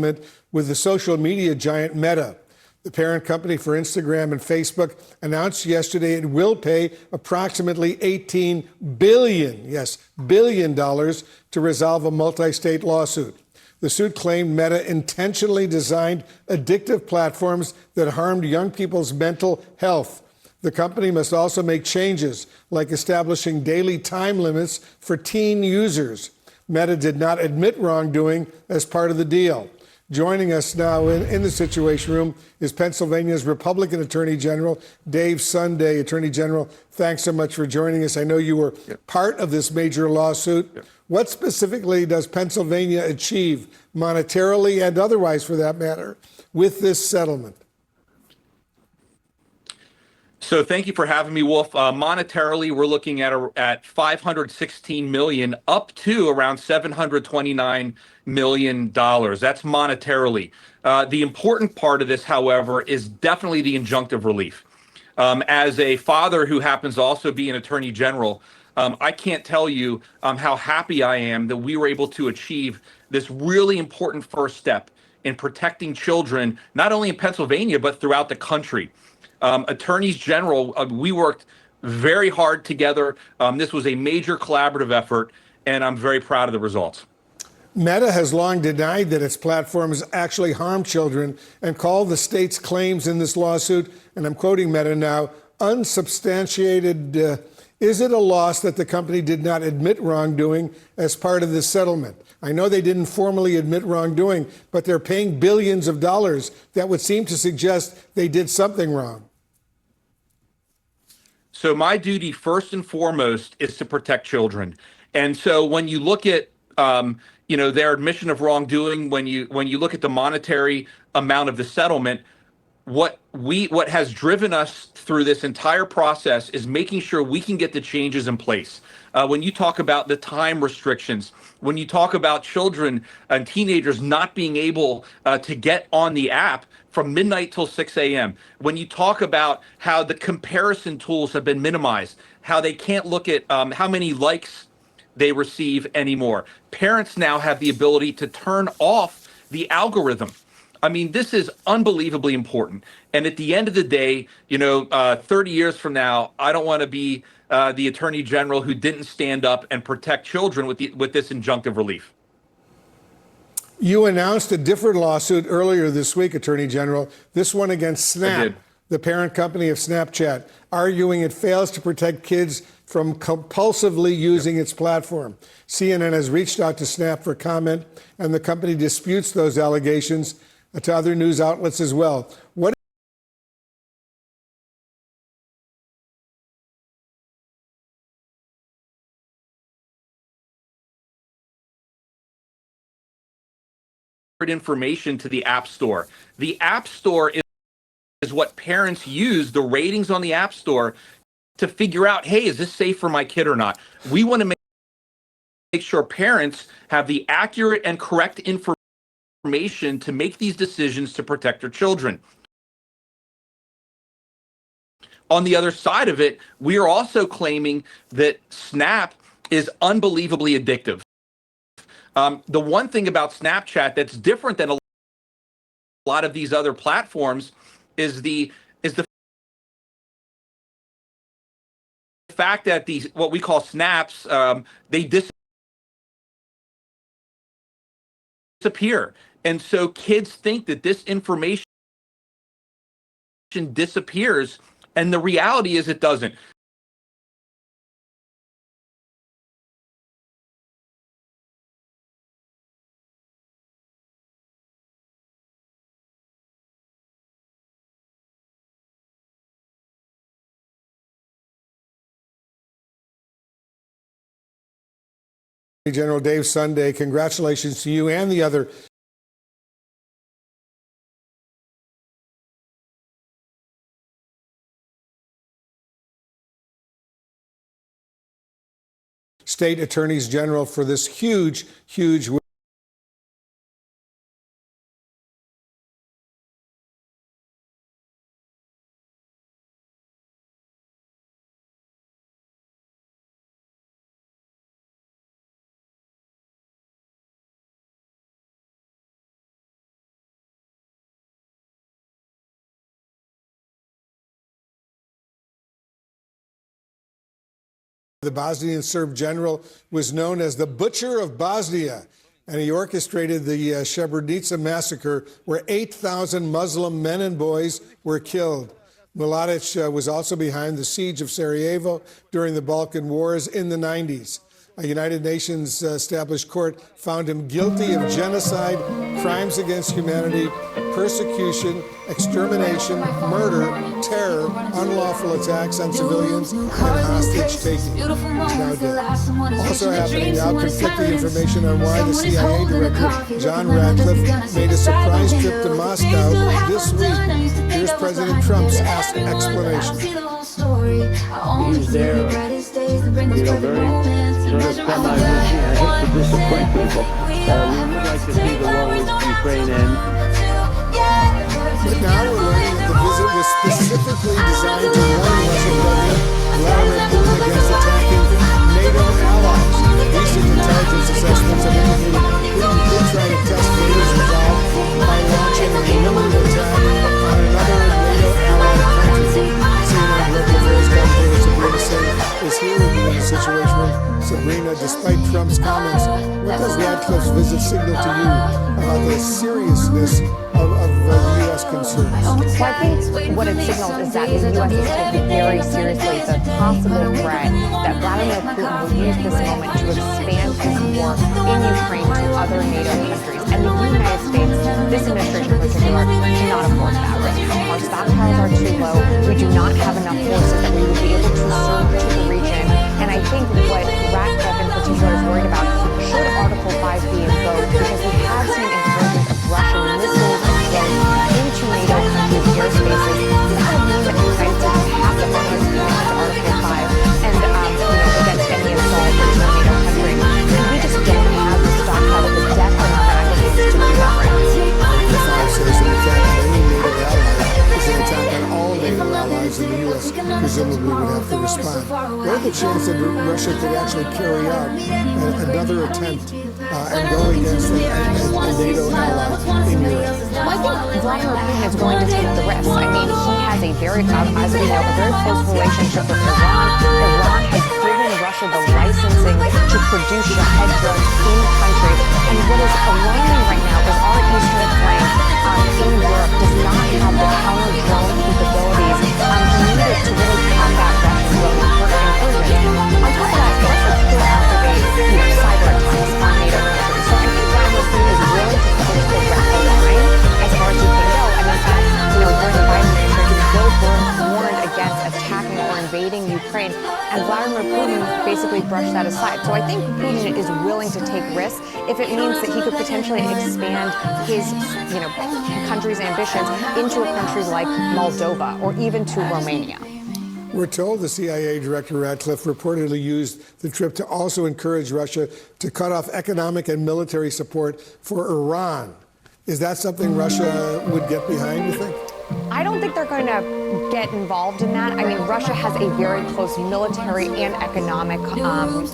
with the social media giant Meta. The parent company for Instagram and Facebook announced yesterday it will pay approximately $18 billion, yes, billion dollars to resolve a multi-state lawsuit. The suit claimed Meta intentionally designed addictive platforms that harmed young people's mental health. The company must also make changes, like establishing daily time limits for teen users. Meta did not admit wrongdoing as part of the deal. Joining us now in the Situation Room is Pennsylvania's Republican Attorney General, Dave Sunday. Attorney General, thanks so much for joining us. I know you were part of this major lawsuit. What specifically does Pennsylvania achieve, monetarily and otherwise for that matter, with this settlement? So thank you for having me, Wolf. Monetarily, we're looking at $516 million up to around $729 million. That's monetarily. The important part of this, however, is definitely the injunctive relief. As a father who happens to also be an attorney general, I can't tell you how happy I am that we were able to achieve this really important first step in protecting children, not only in Pennsylvania, but throughout the country. Attorneys general, we worked very hard together. This was a major collaborative effort, and I'm very proud of the results. Meta has long denied that its platforms actually harm children and called the state's claims in this lawsuit, and I'm quoting Meta now, unsubstantiated. Is it a loss that the company did not admit wrongdoing as part of this settlement? I know they didn't formally admit wrongdoing, but they're paying billions of dollars. That would seem to suggest they did something wrong. So my duty, first and foremost, is to protect children. And so when you look at their admission of wrongdoing, when you look at the monetary amount of the settlement, what has driven us through this entire process is making sure we can get the changes in place. When you talk about the time restrictions, when you talk about children and teenagers not being able to get on the app from midnight till 6 a.m., when you talk about how the comparison tools have been minimized, how they can't look at how many likes they receive anymore. Parents now have the ability to turn off the algorithm. I mean, this is unbelievably important. And at the end of the day, 30 years from now, I don't want to be the attorney general who didn't stand up and protect children with this injunctive relief. You announced a different lawsuit earlier this week, Attorney General, this one against Snap, the parent company of Snapchat, arguing it fails to protect kids from compulsively using its platform. CNN has reached out to Snap for comment, and the company disputes those allegations to other news outlets as well. What information to the App Store. The App Store is what parents use, the ratings on the App Store, to figure out, hey, is this safe for my kid or not? We want to make sure parents have the accurate and correct information to make these decisions to protect their children. On the other side of it, we are also claiming that Snap is unbelievably addictive. The one thing about Snapchat that's different than a lot of these other platforms is the fact that these what we call snaps, they disappear. And so kids think that this information disappears, and the reality is it doesn't. General Dave Sunday, congratulations to you and the other state attorneys general for this huge, huge win. The Bosnian Serb general was known as the Butcher of Bosnia, and he orchestrated the Srebrenica massacre, where 8,000 Muslim men and boys were killed. Mladic was also behind the siege of Sarajevo during the Balkan Wars in the 90s. A United Nations established court found him guilty of genocide, crimes against humanity, persecution, extermination, murder, terror, unlawful attacks on civilians, and hostage-taking. He's now dead. Also happening now, conflicting information on why the CIA director, John Ratcliffe, made a surprise trip to Moscow this week. Here's President Trump's explanation. He's there, very sort of semi-routine. I hate to disappoint people. We would like to see the war with Ukraine end. But now we're learning that the visit was specifically designed to warn Russian President Vladimir Putin against attacking NATO allies. Recent intelligence assessments have indicated Putin could try to test NATO's resolve by launching a limited attack on another NATO allied country. CNN Global Affairs commentator Sabrina Singh is here with me in the situation room. Sabrina, despite Trump's comments, what does Radcliffe's visit signal to you about the seriousness of U.S. concerns? Well, I think what it signals is that the U.S. is taking very seriously the possible threat that Vladimir Putin will use this moment to expand his war in Ukraine to other NATO countries. And the United States, this administration in particular, cannot afford that risk. Our stockpiles are too low. We do not have enough forces that we would be able to serve to the region. And I think what Ratcliffe in particular is worried about, should Article 5 be invoked, because we have seen incursions of Russian missiles and drones into NATO countries' airspaces. This would mean that the United States have to honor its commitment to Article 5 and, against any assault into a NATO country. And we just don't have the stockpile of the depth and the magnitude to do that right now. The 5 says an attack on any NATO ally is an attack on all NATO allies, and the U.S. presumably would have to respond. What are the chances that Russia could actually carry out another attempt and go against a NATO ally in Europe? Well, I think Vladimir Putin is going to take the risk. I mean, he has a very, as we know, a very close relationship with Iran. Iran has given Russia the licensing to produce Shahed drones in the country. And what is alarming right now is our eastern flank in Europe does not have the counter-drone capabilities needed to really combat Russian drone incursions. On top of that, Russia could activate cyber attacks on NATO countries. So I think Vladimir Putin is willing to push the line as far as he can go. And in fact, during the Biden administration, Bill warned against attacking or invading Ukraine, and Vladimir Putin basically brushed that aside. So I think Putin is willing to take risks if it means that he could potentially expand his, country's ambitions into a country like Moldova or even to Romania. We're told the CIA Director Ratcliffe reportedly used the trip to also encourage Russia to cut off economic and military support for Iran. Is that something Russia would get behind, you think? I don't think they're going to get involved in that. I mean, Russia has a very close military and economic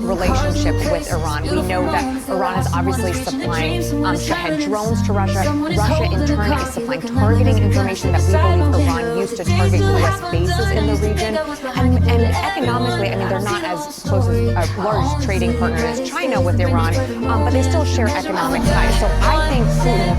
relationship with Iran. We know that Iran is obviously supplying Shahed drones to Russia. Russia, in turn, is supplying targeting information that we believe Iran used to target U.S. bases in the region. And economically, I mean, they're not as close as a large trading partner as China with Iran, but they still share economic ties. So I think Putin,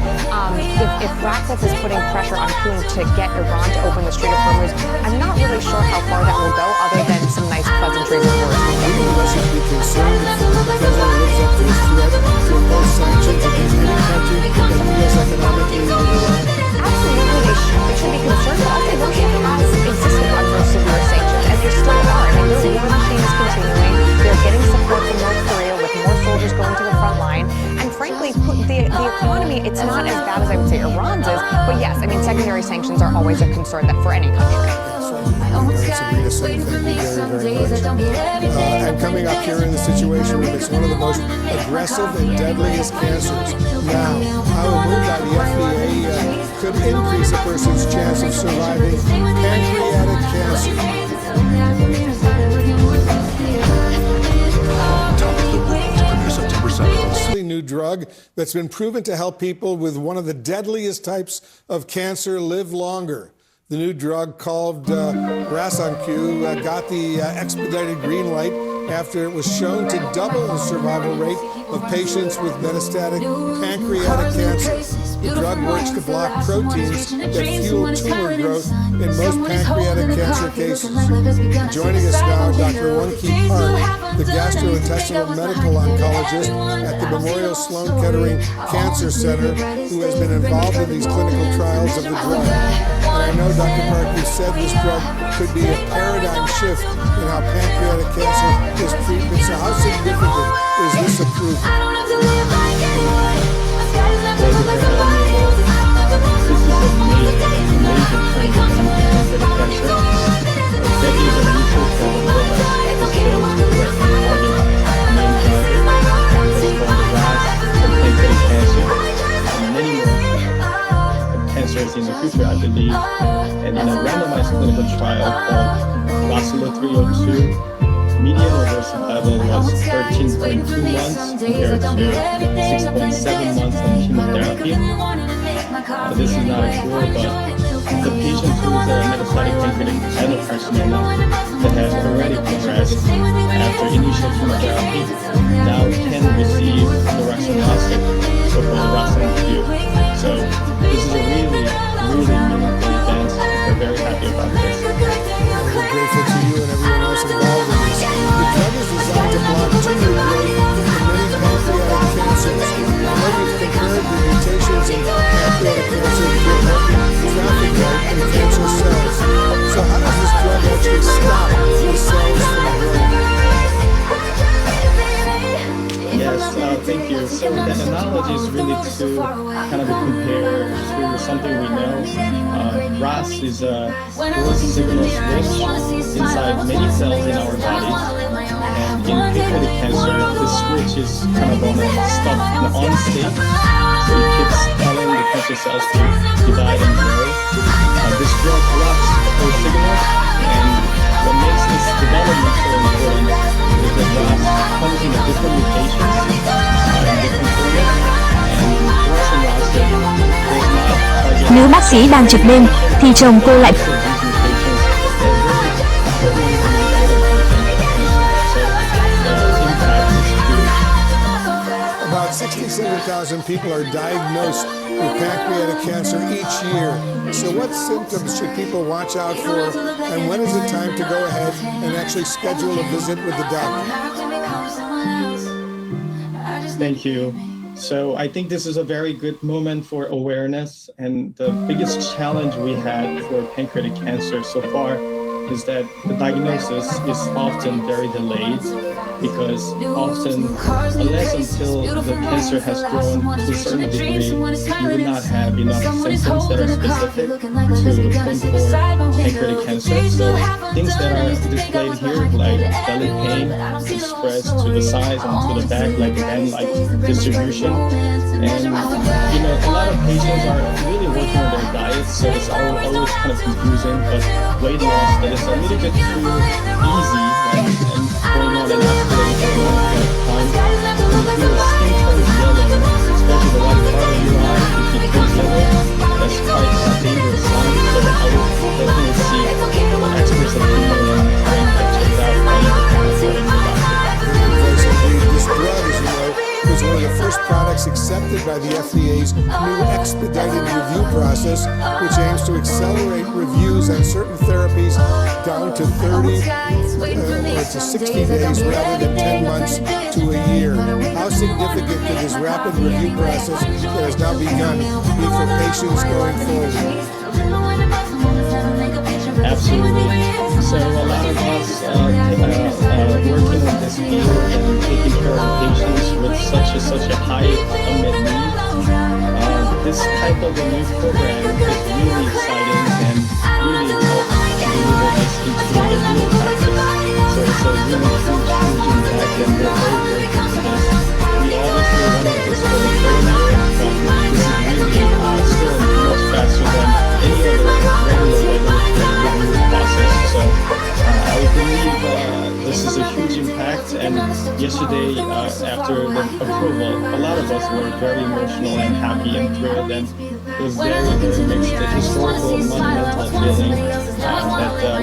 if Ratcliffe is putting pressure on Putin to get Iran to open the Strait of Hormuz, I'm not really sure how far that will go, other than some nice pleasantries and words. Even Russia should be concerned if the president lives up to his threat to impose sanctions against any country that deals economically with Iran. Absolutely, they should be concerned, but also Russia has existed under severe sanctions, and there still are. I mean, their war machine is continuing. They're getting support from North Korea with more soldiers going to the front line. And frankly, the economy, it's not as bad as I would say Iran's is, but yes, I mean, secondary sanctions are always a concern for any country. Sabrina Singh, thank you very, very much. And coming up here in the Situation Room, it's one of the most aggressive and deadliest cancers. Now, how a move by the FDA could increase a person's chance of surviving pancreatic cancer. New drug that's been proven to help people with one of the deadliest types of cancer live longer. The new drug called Rasanq got the expedited green light after it was shown to double the survival rate of patients with metastatic pancreatic cancer. The drug works to block proteins that fuel tumor growth in most pancreatic cancer cases. Joining us now, Dr. Won-Kee Park, the gastrointestinal medical oncologist at the Memorial Sloan Kettering Cancer Center, who has been involved in these clinical trials of the drug. And I know, Dr. Park, you said this drug could be a paradigm shift in how pancreatic cancer is treated. So how significant is this approval? Cancers in the future, I believe, and in a randomized clinical trial called Blitzer 302, median overall survival was 13.2 months compared to 6.7 months on chemotherapy. This is not a cure, but the patient who is a metastatic pancreatic adenocarcinoma that has already progressed after initial chemotherapy now can receive the Daraxonrasib, so-called Daraxonrasib. So this is a really meaningful event. We're very happy about this. We're grateful to you and everyone else involved in this. The drug is designed to block tumor growth in many pancreatic cancers. I know you've compared the mutations in pancreatic cancer with traffic light in cancer cells. So how does this drug actually stop the cells from growing? Yes, thank you. So that analogy is really to kind of compare to something we know. RAS is a growth signal switch inside many cells in our bodies. And in pancreatic cancer, the switch is kind of on an on state. So it keeps telling the cancer cells to divide and grow. This drug blocks those signals, and what makes this development so important is that RAS comes in different mutations in different formats, and Daraxonrasib does not target. Nếu bác sĩ đang trực đêm thì chồng cô lại About 67,000 people are diagnosed with pancreatic cancer each year. So what symptoms should people watch out for, and when is it time to go ahead and actually schedule a visit with the doctor? Thank you. So I think this is a very good moment for awareness, and the biggest challenge we had for pancreatic cancer so far is that the diagnosis is often very delayed, because often, unless until the cancer has grown to a certain degree, you would not have enough symptoms that are specific to pinpoint pancreatic cancer. So things that are displayed here, like belly pain, spreads to the sides and to the back, like band-like distribution. And a lot of patients are really working on their diets, so it's always kind of confusing. But weight loss that is a little bit too easy and going on and escalating for a long period of time. When your skin turns yellow, especially the right part of your eye, if it turns yellow, that's quite a dangerous sign. So I would definitely see the experts' opinion and trying to check out how you can afford it. This drug, as you know, was one of the first products accepted by the FDA's new expedited review process, which aims to accelerate reviews on certain therapies down to 30 or to 60 days rather than 10 months to a year. How significant could this rapid review process that has now begun be for patients going forward? Absolutely. So a lot of us working in this field and taking care of patients with such a high unmet need. This type of a new program is really exciting and really helps deliver this into the real practice. So it's a really huge impact, and we're very grateful for this. We obviously wanted this for the earlier, but this is really still much faster than any other regular review process. So I believe this is a huge impact, and yesterday after the approval, a lot of us were very emotional and happy and thrilled, and it was very mixed, a historical, monumental feeling that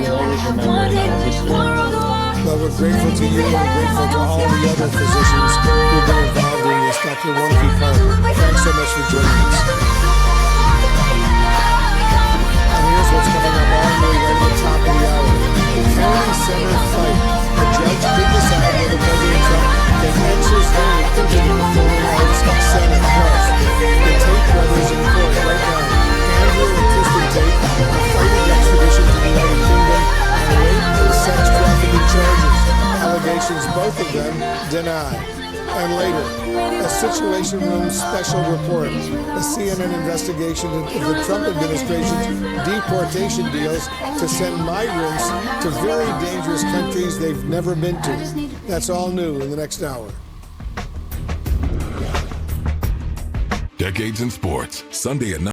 we'll always remember in our history. Well, we're grateful to you and grateful to all the other physicians who've been involved in this. Dr. Wonky Parker, thanks so much for joining us. And here's what's coming up all the way right at the top of the hour. The Kennedy Center fight. The judge could decide whether President Trump can edge his way into the performing arts Senate. Plus, the Tate brothers in court right now. Andrew and Kristen Tate are fighting extradition to the United Kingdom on rape and sex trafficking charges. Allegations, both of them, denied. And later, a Situation Room special report, a CNN investigation into the Trump administration's deportation deals to send migrants to very dangerous countries they've never been to. That's all new in the next hour. Decades in Sports, Sunday at 9.